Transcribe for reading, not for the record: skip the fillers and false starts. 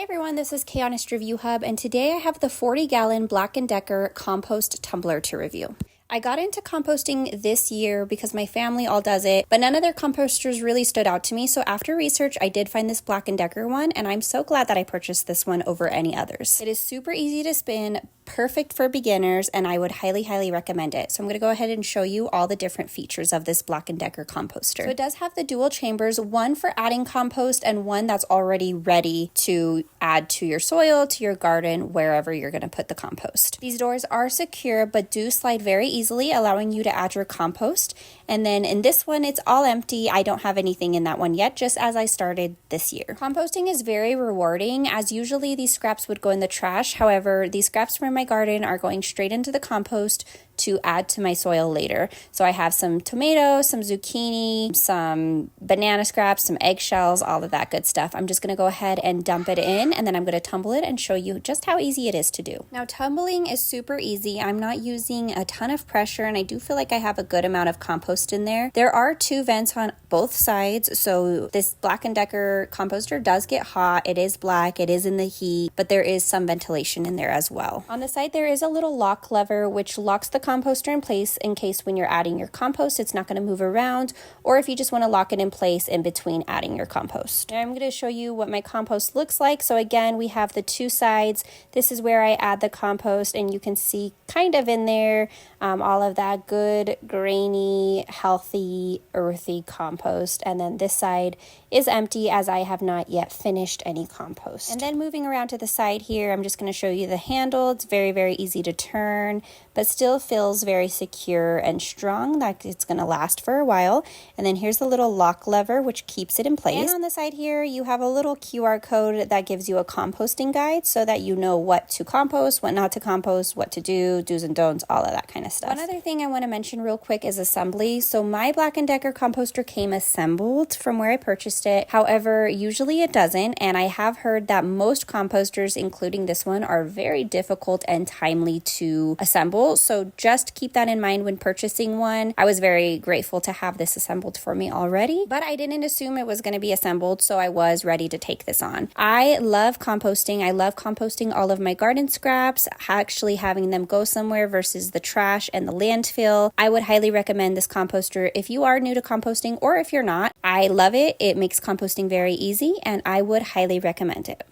everyone, this is KHonestReviewHub, and today I have the 40-gallon BLACK+DECKER compost tumbler to review. I got into composting this year because my family all does it, but none of their composters really stood out to me. So after research, I did find this BLACK+DECKER one, and I'm so glad that I purchased this one over any others. It is super easy to spin, perfect for beginners, and I would highly recommend it. So I'm going to go ahead and show you all the different features of this BLACK+DECKER composter. So it does have the dual chambers, one for adding compost and one that's already ready to add to your soil, to your garden, wherever you're going to put the compost. These doors are secure but do slide very easily, allowing you to add your compost. And then in this one, it's all empty. I don't have anything in that one yet, just as I started this year. Composting is very rewarding, as usually these scraps would go in the trash. However, these scraps from my garden are going straight into the compost to add to my soil later. So I have some tomatoes, some zucchini, some banana scraps, some eggshells, all of that good stuff. I'm just going to go ahead and dump it in, and then I'm going to tumble it and show you just how easy it is to do. Now, tumbling is super easy. I'm not using a ton of pressure, and I do feel like I have a good amount of compost in there. There are two vents on both sides, so this BLACK+DECKER composter does get hot. It is black, it is in the heat, but there is some ventilation in there as well. On the side, there is a little lock lever which locks the composter in place in case when you're adding your compost, it's not going to move around, or if you just want to lock it in place in between adding your compost. Now I'm going to show you what my compost looks like. So again, we have the two sides. This is where I add the compost, and you can see kind of in there all of that good, grainy, healthy, earthy compost. And then this side is empty, as I have not yet finished any compost. And then moving around to the side here, I'm just going to show you the handle. It's very easy to turn, but still feels very secure and strong, like it's going to last for a while. And then here's the little lock lever which keeps it in place. And on the side here, you have a little QR code that gives you a composting guide so that you know what to compost, what not to compost, what to do, do's and don'ts, all of that kind of stuff. One other thing I want to mention real quick is assembly. So my BLACK+DECKER composter came assembled from where I purchased it. However, usually it doesn't, and I have heard that most composters, including this one, are very difficult and timely to assemble. So just keep that in mind when purchasing one. I was very grateful to have this assembled for me already, but I didn't assume it was going to be assembled, so I was ready to take this on. I love composting. I love composting all of my garden scraps, actually having them go somewhere versus the trash and the landfill. I would highly recommend this composter if you are new to composting, or if you're not. I love it. It makes composting very easy, and I would highly recommend it.